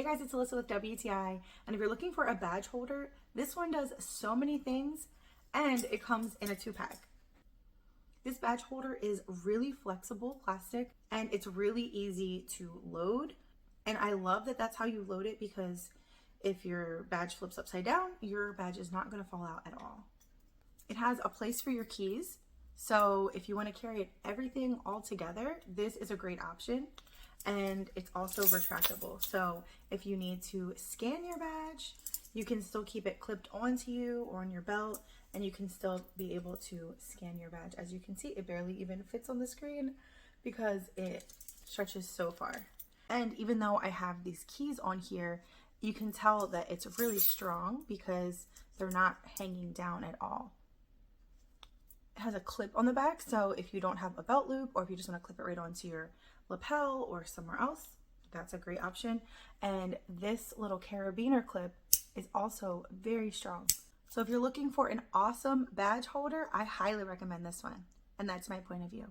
Hey guys, it's Alyssa with WTI, and if you're looking for a badge holder, this one does so many things, and it comes in a 2-pack. This badge holder is really flexible plastic, and it's really easy to load, and I love that that's how you load it, because if your badge flips upside down, your badge is not going to fall out at all. It has a place for your keys, so if you want to carry everything all together, this is a great option. And it's also retractable, so if you need to scan your badge, you can still keep it clipped onto you or on your belt, and you can still be able to scan your badge. As you can see, it barely even fits on the screen because it stretches so far. And even though I have these keys on here, you can tell that it's really strong because they're not hanging down at all. It has a clip on the back, so if you don't have a belt loop, or if you just want to clip it right onto your lapel or somewhere else, that's a great option. And this little carabiner clip is also very strong. So if you're looking for an awesome badge holder, I highly recommend this one. And that's my point of view.